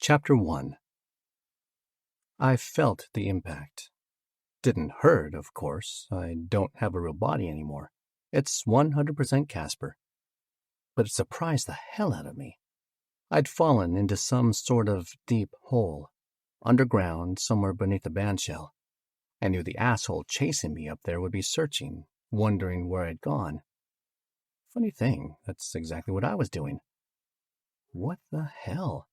Chapter 1. I felt the impact. Didn't hurt, of course. I don't have a real body anymore. It's 100% Casper. But it surprised the hell out of me. I'd fallen into some sort of deep hole, underground, somewhere beneath the bandshell. I knew the asshole chasing me up there would be searching, wondering where I'd gone. Funny thing, that's exactly what I was doing. What the hell?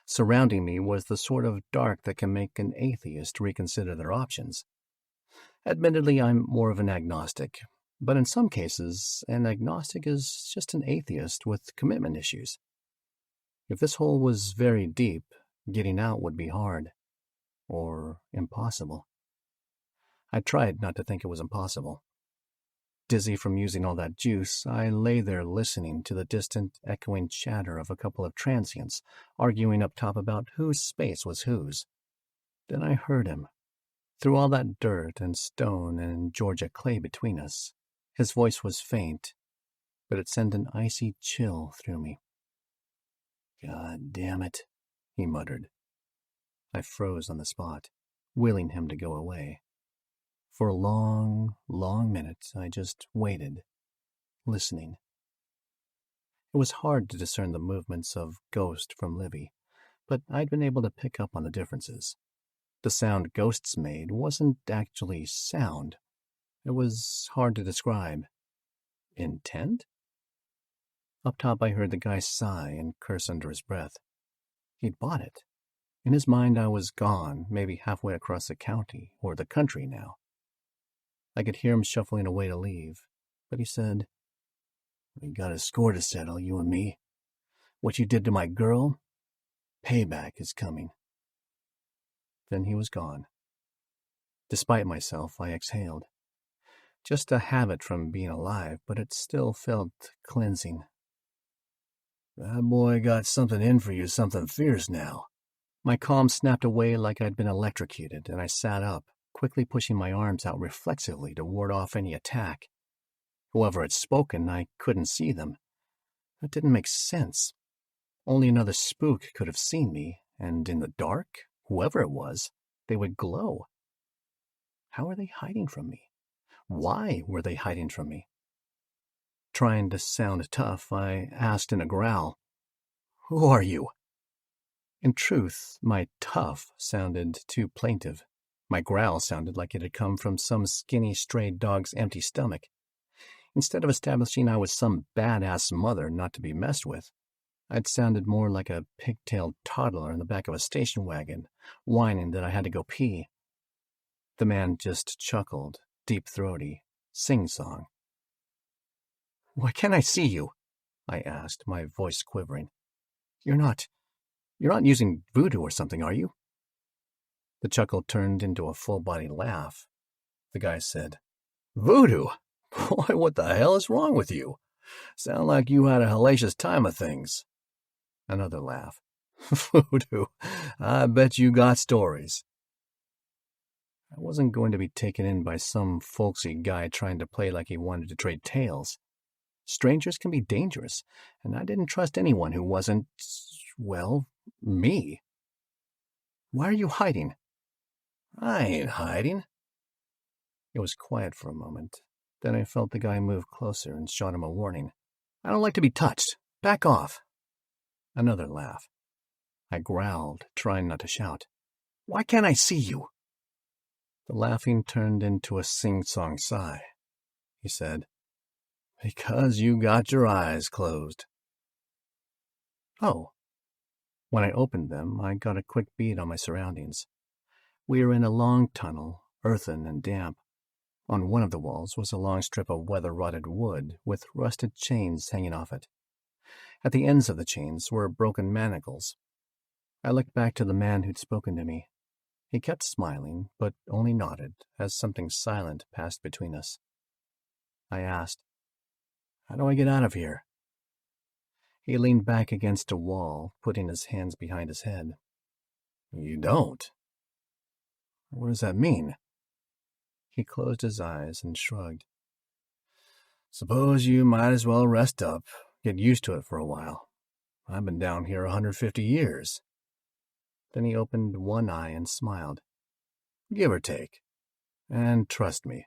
Surrounding me was the sort of dark that can make an atheist reconsider their options. Admittedly, I'm more of an agnostic, but in some cases, an agnostic is just an atheist with commitment issues. If this hole was very deep, getting out would be hard, or impossible. I tried not to think it was impossible. Dizzy from using all that juice, I lay there listening to the distant, echoing chatter of a couple of transients arguing up top about whose space was whose. Then I heard him. Through all that dirt and stone and Georgia clay between us, his voice was faint, but it sent an icy chill through me. "God damn it," he muttered. I froze on the spot, willing him to go away. For a long, long minute, I just waited, listening. It was hard to discern the movements of Ghost from Livy, but I'd been able to pick up on the differences. The sound Ghosts made wasn't actually sound. It was hard to describe. Intent? Up top, I heard the guy sigh and curse under his breath. He'd bought it. In his mind, I was gone, maybe halfway across the county, or the country now. I could hear him shuffling away to leave, but he said, "We got a score to settle, you and me. What you did to my girl, payback is coming." Then he was gone. Despite myself, I exhaled. Just a habit from being alive, but it still felt cleansing. "That boy got something in for you, something fierce now." My calm snapped away like I'd been electrocuted, and I sat up, quickly pushing my arms out reflexively to ward off any attack. Whoever had spoken, I couldn't see them. That didn't make sense. Only another spook could have seen me, and in the dark, whoever it was, they would glow. How were they hiding from me? Why were they hiding from me? Trying to sound tough, I asked in a growl, "Who are you?" In truth, my tough sounded too plaintive. My growl sounded like it had come from some skinny stray dog's empty stomach. Instead of establishing I was some badass mother not to be messed with, I'd sounded more like a pigtailed toddler in the back of a station wagon, whining that I had to go pee. The man just chuckled, deep-throaty, sing-song. "Why can't I see you?" I asked, my voice quivering. You're not using voodoo or something, are you?" The chuckle turned into a full-body laugh. The guy said, "Voodoo? Boy, what the hell is wrong with you? Sound like you had a hellacious time of things." Another laugh. "Voodoo? I bet you got stories." I wasn't going to be taken in by some folksy guy trying to play like he wanted to trade tales. Strangers can be dangerous, and I didn't trust anyone who wasn't, well, me. "Why are you hiding?" "I ain't hiding." It was quiet for a moment. Then I felt the guy move closer and shot him a warning. "I don't like to be touched. Back off." Another laugh. I growled, trying not to shout. "Why can't I see you?" The laughing turned into a sing-song sigh. He said, "Because you got your eyes closed." Oh. When I opened them, I got a quick bead on my surroundings. We were in a long tunnel, earthen and damp. On one of the walls was a long strip of weather-rotted wood with rusted chains hanging off it. At the ends of the chains were broken manacles. I looked back to the man who'd spoken to me. He kept smiling, but only nodded as something silent passed between us. I asked, "How do I get out of here?" He leaned back against a wall, putting his hands behind his head. "You don't? What does that mean?" He closed his eyes and shrugged. "Suppose you might as well rest up, get used to it for a while. I've been down here 150 years. Then he opened one eye and smiled. Give or take. And trust me,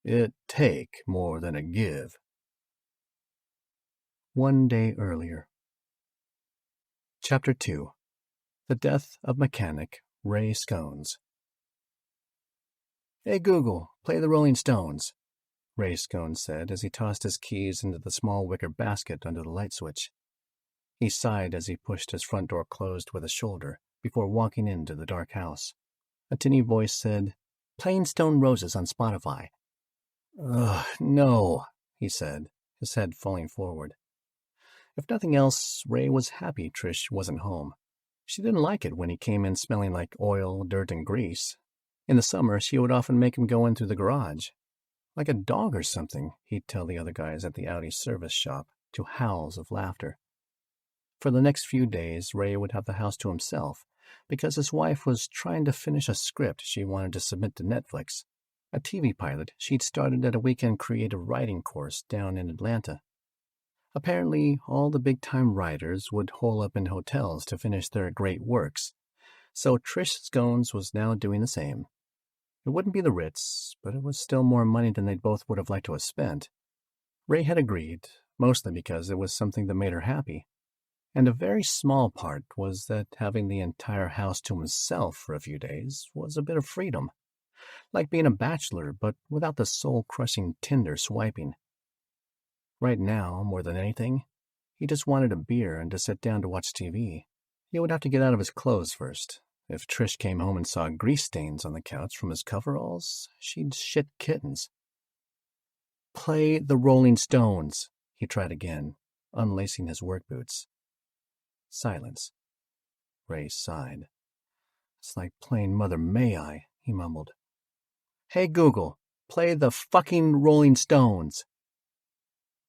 it take more than a give. One day earlier. Chapter 2. The Death of Mechanic Ray Scones. Hey Google, play the Rolling Stones, Ray Scones said as he tossed his keys into the small wicker basket under the light switch. He sighed as he pushed his front door closed with a shoulder before walking into the dark house. A tinny voice said, Playing Stone Roses on Spotify. Ugh, no, he said, his head falling forward. If nothing else, Ray was happy Trish wasn't home. She didn't like it when he came in smelling like oil, dirt, and grease. In the summer, she would often make him go in through the garage. Like a dog or something, he'd tell the other guys at the Audi service shop, to howls of laughter. For the next few days, Ray would have the house to himself, because his wife was trying to finish a script she wanted to submit to Netflix, a TV pilot she'd started at a weekend creative writing course down in Atlanta. Apparently, all the big-time writers would hole up in hotels to finish their great works, so Trish Scones was now doing the same. It wouldn't be the Ritz, but it was still more money than they both would have liked to have spent. Ray had agreed, mostly because it was something that made her happy. And a very small part was that having the entire house to himself for a few days was a bit of freedom, like being a bachelor but without the soul-crushing Tinder swiping. Right now, more than anything, he just wanted a beer and to sit down to watch TV. He would have to get out of his clothes first. If Trish came home and saw grease stains on the couch from his coveralls, she'd shit kittens. Play the Rolling Stones, he tried again, unlacing his work boots. Silence. Ray sighed. It's like playing Mother May I, he mumbled. Hey Google, play the fucking Rolling Stones.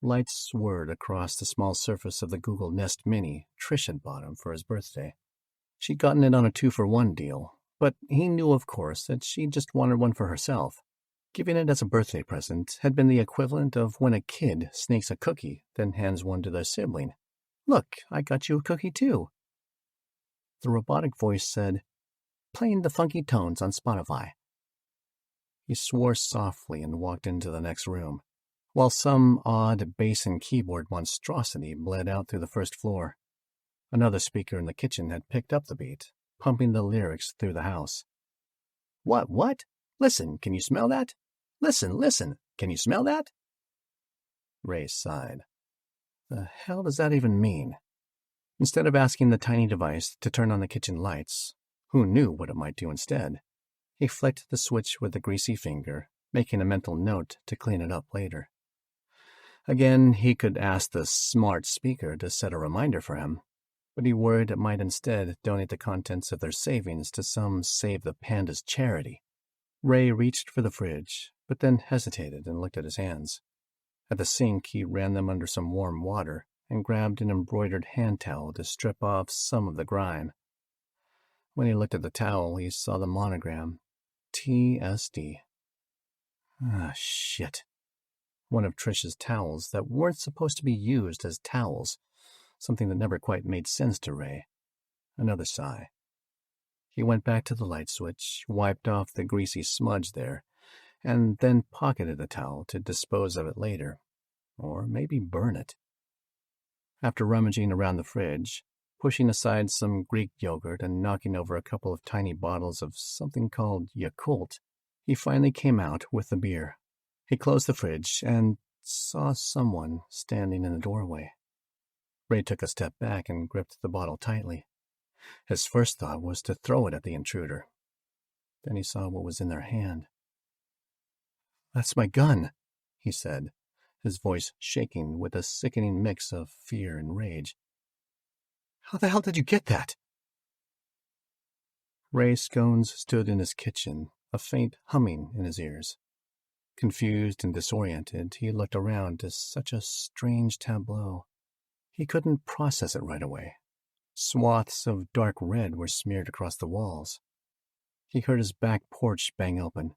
Lights whirred across the small surface of the Google Nest Mini Trish had bought him for his birthday. She'd gotten it on a 2-for-1 deal, but he knew, of course, that she just wanted one for herself. Giving it as a birthday present had been the equivalent of when a kid sneaks a cookie, then hands one to their sibling. Look, I got you a cookie too. The robotic voice said, Playing the funky tones on Spotify. He swore softly and walked into the next room, while some odd bass and keyboard monstrosity bled out through the first floor. Another speaker in the kitchen had picked up the beat, pumping the lyrics through the house. What? Listen, can you smell that? Listen, can you smell that? Ray sighed. The hell does that even mean? Instead of asking the tiny device to turn on the kitchen lights, who knew what it might do instead? He flicked the switch with a greasy finger, making a mental note to clean it up later. Again, he could ask the smart speaker to set a reminder for him, but he worried it might instead donate the contents of their savings to some Save the Pandas charity. Ray reached for the fridge, but then hesitated and looked at his hands. At the sink, he ran them under some warm water and grabbed an embroidered hand towel to strip off some of the grime. When he looked at the towel, he saw the monogram, TSD. Ah, shit. One of Trish's towels that weren't supposed to be used as towels, something that never quite made sense to Ray. Another sigh. He went back to the light switch, wiped off the greasy smudge there, and then pocketed the towel to dispose of it later, or maybe burn it. After rummaging around the fridge, pushing aside some Greek yogurt and knocking over a couple of tiny bottles of something called Yakult, he finally came out with the beer. He closed the fridge and saw someone standing in the doorway. Ray took a step back and gripped the bottle tightly. His first thought was to throw it at the intruder. Then he saw what was in their hand. "That's my gun," he said, his voice shaking with a sickening mix of fear and rage. "How the hell did you get that?" Ray Scones stood in his kitchen, a faint humming in his ears. Confused and disoriented, he looked around to such a strange tableau. He couldn't process it right away. Swaths of dark red were smeared across the walls. He heard his back porch bang open.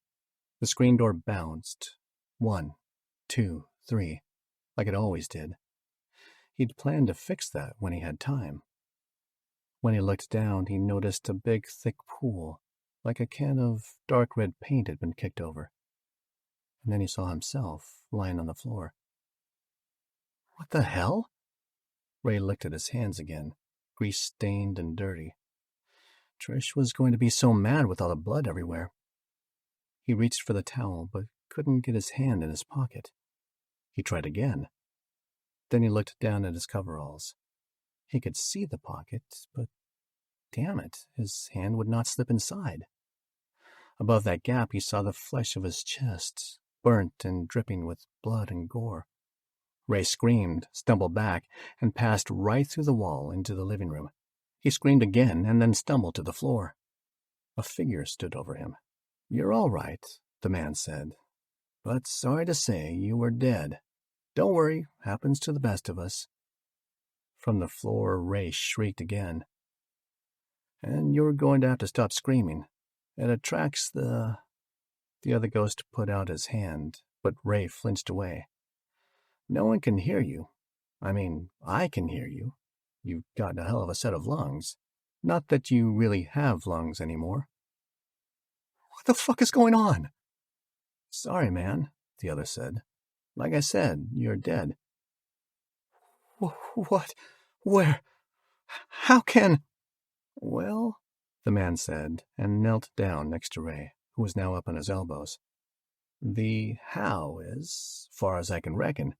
The screen door bounced. 1, 2, 3, like it always did. He'd planned to fix that when he had time. When he looked down, he noticed a big, thick pool, like a can of dark red paint had been kicked over. And then he saw himself lying on the floor. What the hell? Ray looked at his hands again, grease-stained and dirty. Trish was going to be so mad with all the blood everywhere. He reached for the towel, but couldn't get his hand in his pocket. He tried again. Then he looked down at his coveralls. He could see the pocket, but damn it, his hand would not slip inside. Above that gap, he saw the flesh of his chest, burnt and dripping with blood and gore. Ray screamed, stumbled back, and passed right through the wall into the living room. He screamed again and then stumbled to the floor. A figure stood over him. "You're all right," the man said, "but sorry to say you were dead. Don't worry, happens to the best of us." From the floor, Ray shrieked again. "And you're going to have to stop screaming. It attracts the other ghost put out his hand, but Ray flinched away. "No one can hear you. I mean, I can hear you. You've got a hell of a set of lungs. Not that you really have lungs anymore." "What the fuck is going on?" "Sorry, man," the other said. "Like I said, you're dead." "What? Where? How can—" "Well," the man said, and knelt down next to Ray, who was now up on his elbows. "The how is, far as I can reckon,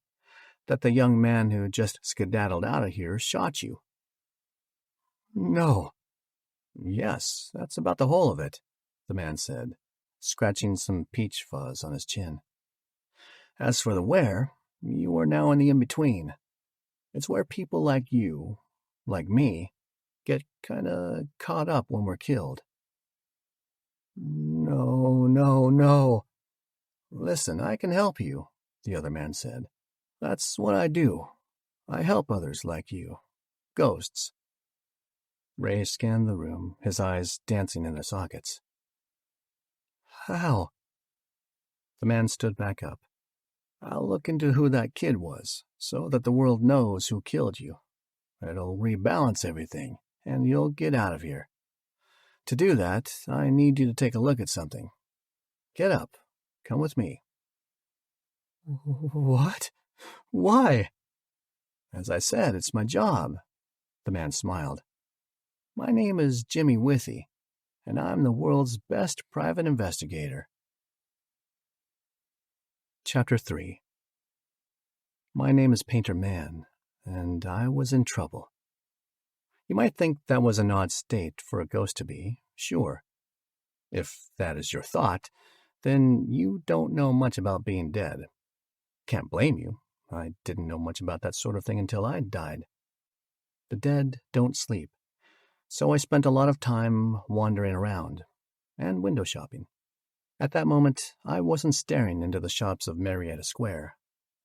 that the young man who just skedaddled out of here shot you." "No." "Yes, that's about the whole of it," the man said, scratching some peach fuzz on his chin. "As for the where, you are now in the in-between. It's where people like you, like me, get kinda caught up when we're killed." No. "Listen, I can help you," the other man said. "That's what I do. I help others like you. Ghosts." Ray scanned the room, his eyes dancing in their sockets. "How?" The man stood back up. "I'll look into who that kid was, so that the world knows who killed you. It'll rebalance everything, and you'll get out of here. To do that, I need you to take a look at something. Get up. Come with me." "What? Why?" "As I said, it's my job." The man smiled. "My name is Jimmy Withy, and I'm the world's best private investigator." Chapter 3. My name is Painter Mann, and I was in trouble. You might think that was an odd state for a ghost to be, sure. If that is your thought, then you don't know much about being dead. Can't blame you. I didn't know much about that sort of thing until I'd died. The dead don't sleep, so I spent a lot of time wandering around and window shopping. At that moment, I wasn't staring into the shops of Marietta Square,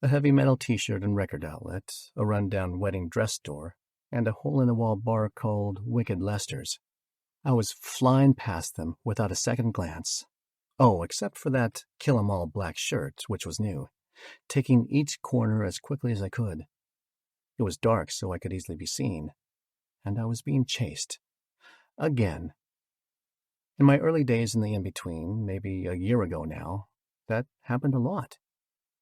a heavy metal t-shirt and record outlet, a run-down wedding dress store, and a hole-in-the-wall bar called Wicked Lester's. I was flying past them without a second glance. Oh, except for that kill-em-all black shirt, which was new, taking each corner as quickly as I could. It was dark, so I could easily be seen, and I was being chased. Again. In my early days in the in-between, maybe a year ago now, that happened a lot.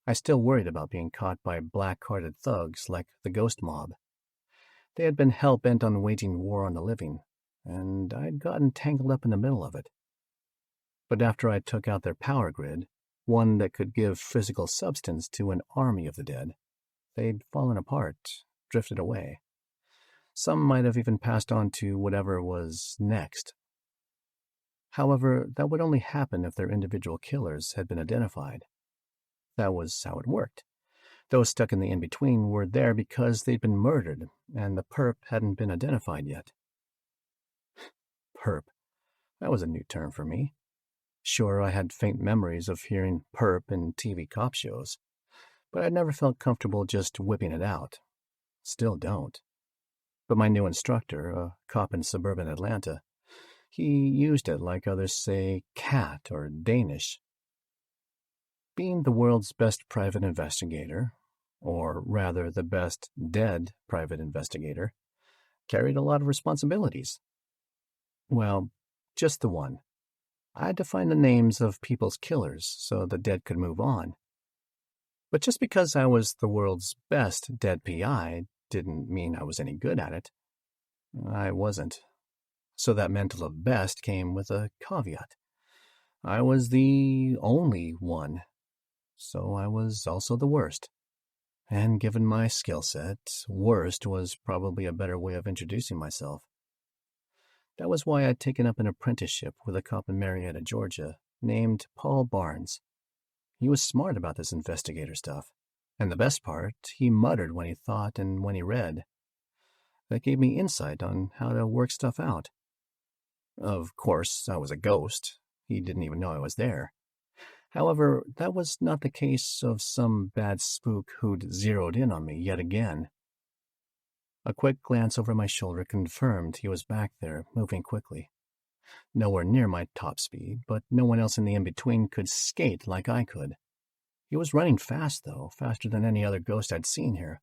I still worried about being caught by black-hearted thugs like the Ghost Mob. They had been hell-bent on waging war on the living, and I'd gotten tangled up in the middle of it. But after I took out their power grid, one that could give physical substance to an army of the dead, they'd fallen apart, drifted away. Some might have even passed on to whatever was next. However, that would only happen if their individual killers had been identified. That was how it worked. Those stuck in the in-between were there because they'd been murdered, and the perp hadn't been identified yet. Perp. That was a new term for me. Sure, I had faint memories of hearing perp in TV cop shows, but I'd never felt comfortable just whipping it out. Still don't. But my new instructor, a cop in suburban Atlanta, he used it like others say cat or Danish. Being the world's best private investigator, or rather the best dead private investigator, carried a lot of responsibilities. Well, just the one. I had to find the names of people's killers so the dead could move on. But just because I was the world's best dead PI didn't mean I was any good at it. I wasn't. So that mental of best came with a caveat. I was the only one, so I was also the worst. And given my skill set, worst was probably a better way of introducing myself. That was why I'd taken up an apprenticeship with a cop in Marietta, Georgia, named Paul Barnes. He was smart about this investigator stuff. And the best part, he muttered when he thought and when he read. That gave me insight on how to work stuff out. Of course, I was a ghost. He didn't even know I was there. However, that was not the case of some bad spook who'd zeroed in on me yet again. A quick glance over my shoulder confirmed he was back there, moving quickly. Nowhere near my top speed, but no one else in the in-between could skate like I could. He was running fast, though, faster than any other ghost I'd seen here.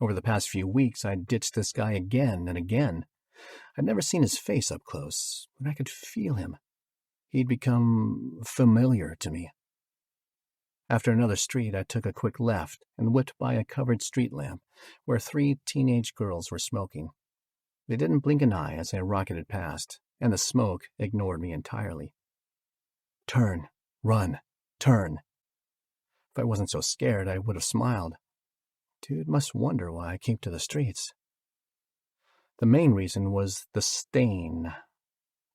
Over the past few weeks, I'd ditched this guy again and again. I'd never seen his face up close, but I could feel him. He'd become familiar to me. After another street, I took a quick left and whipped by a covered street lamp where 3 teenage girls were smoking. They didn't blink an eye as I rocketed past, and the smoke ignored me entirely. Turn, run, turn. If I wasn't so scared, I would have smiled. Dude must wonder why I keep to the streets. The main reason was the stain.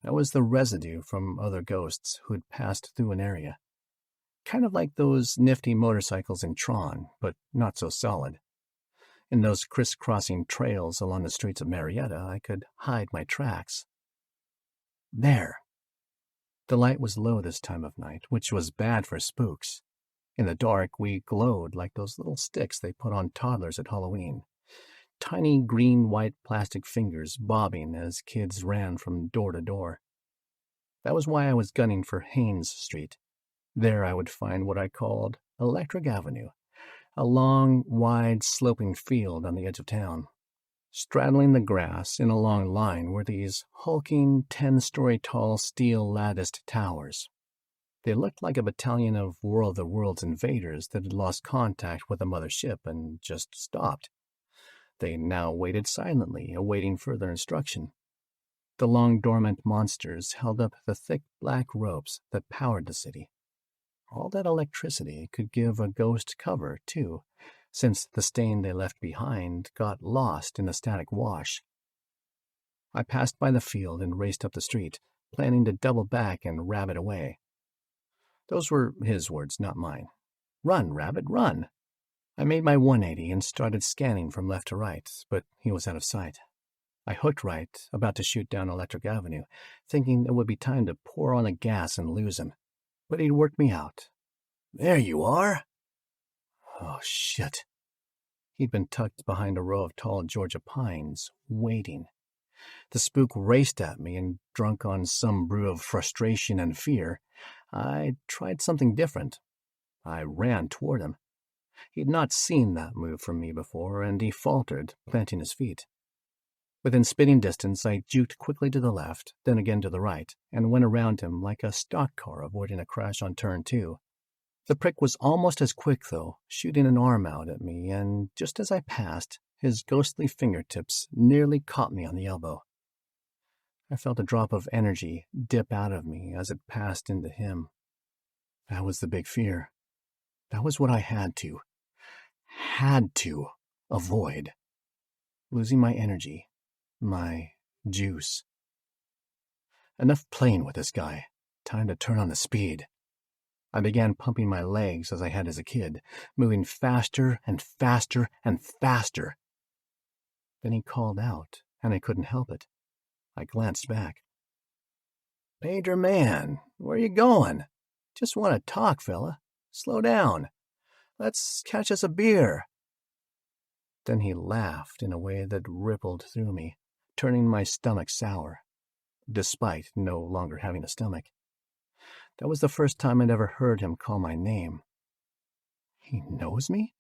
That was the residue from other ghosts who'd passed through an area. Kind of like those nifty motorcycles in Tron, but not so solid. In those crisscrossing trails along the streets of Marietta, I could hide my tracks. There. The light was low this time of night, which was bad for spooks. In the dark, we glowed like those little sticks they put on toddlers at Halloween. Tiny green-white plastic fingers bobbing as kids ran from door to door. That was why I was gunning for Haynes Street. There I would find what I called Electric Avenue, a long, wide, sloping field on the edge of town. Straddling the grass in a long line were these hulking, 10-story-tall steel latticed towers. They looked like a battalion of War of the Worlds invaders that had lost contact with the mother ship and just stopped. They now waited silently, awaiting further instruction. The long dormant monsters held up the thick black ropes that powered the city. All that electricity could give a ghost cover, too, since the stain they left behind got lost in the static wash. I passed by the field and raced up the street, planning to double back and rabbit away. Those were his words, not mine. Run, rabbit, run! I made my 180 and started scanning from left to right, but he was out of sight. I hooked right, about to shoot down Electric Avenue, thinking it would be time to pour on the gas and lose him. But he'd worked me out. There you are! Oh, shit. He'd been tucked behind a row of tall Georgia pines, waiting. The spook raced at me, and drunk on some brew of frustration and fear, I tried something different. I ran toward him. He'd not seen that move from me before, and he faltered, planting his feet. Within spitting distance, I juked quickly to the left, then again to the right, and went around him like a stock car avoiding a crash on turn 2. The prick was almost as quick, though, shooting an arm out at me, and just as I passed, his ghostly fingertips nearly caught me on the elbow. I felt a drop of energy dip out of me as it passed into him. That was the big fear. That was what I had to avoid. Losing my energy, my juice. Enough playing with this guy. Time to turn on the speed. I began pumping my legs as I had as a kid, moving faster and faster and faster. Then he called out, and I couldn't help it. I glanced back. Major Mann, where you going? Just want to talk, fella. Slow down. Let's catch us a beer. Then he laughed in a way that rippled through me, turning my stomach sour, despite no longer having a stomach. That was the first time I'd ever heard him call my name. He knows me?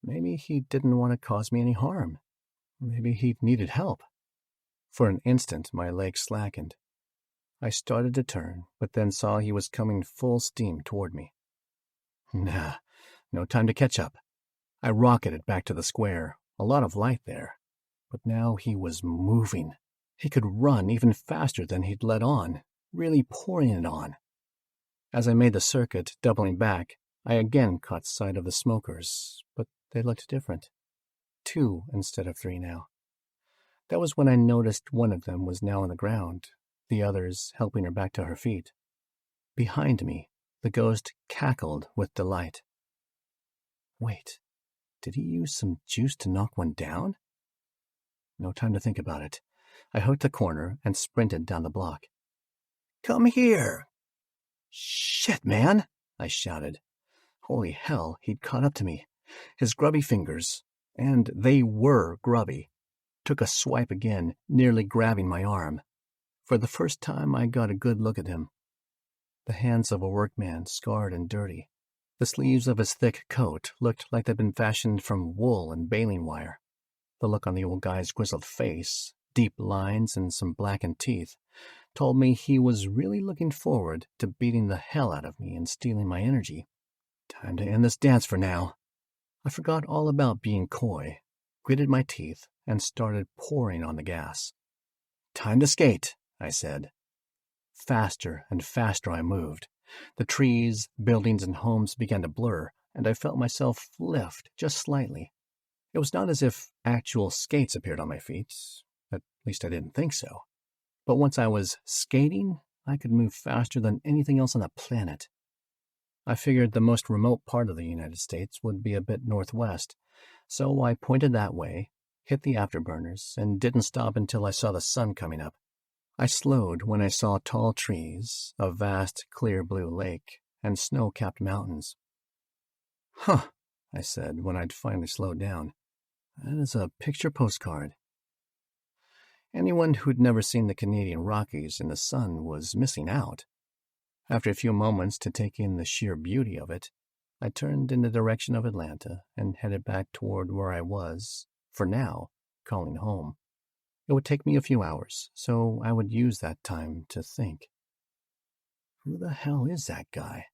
Maybe he didn't want to cause me any harm. Maybe he needed help. For an instant, my legs slackened. I started to turn, but then saw he was coming full steam toward me. Nah, no time to catch up. I rocketed back to the square, a lot of light there. But now he was moving. He could run even faster than he'd let on, really pouring it on. As I made the circuit, doubling back, I again caught sight of the smokers, but they looked different. 2 instead of 3 now. That was when I noticed one of them was now on the ground, the others helping her back to her feet. Behind me, the ghost cackled with delight. Wait, did he use some juice to knock one down? No time to think about it. I hooked a corner and sprinted down the block. Come here! Shit, man! I shouted. Holy hell, he'd caught up to me. His grubby fingers, and they were grubby, took a swipe again, nearly grabbing my arm. For the first time, I got a good look at him. The hands of a workman, scarred and dirty. The sleeves of his thick coat looked like they'd been fashioned from wool and baling wire. The look on the old guy's grizzled face, deep lines and some blackened teeth, told me he was really looking forward to beating the hell out of me and stealing my energy. Time to end this dance for now. I forgot all about being coy, gritted my teeth, and started pouring on the gas. Time to skate, I said. Faster and faster I moved. The trees, buildings, and homes began to blur, and I felt myself lift just slightly. It was not as if actual skates appeared on my feet. At least I didn't think so. But once I was skating, I could move faster than anything else on the planet. I figured the most remote part of the United States would be a bit northwest, so I pointed that way, hit the afterburners, and didn't stop until I saw the sun coming up. I slowed when I saw tall trees, a vast clear blue lake, and snow-capped mountains. Huh, I said when I'd finally slowed down. That is a picture postcard. Anyone who'd never seen the Canadian Rockies in the sun was missing out. After a few moments to take in the sheer beauty of it, I turned in the direction of Atlanta and headed back toward where I was, for now, calling home. It would take me a few hours, so I would use that time to think. Who the hell is that guy?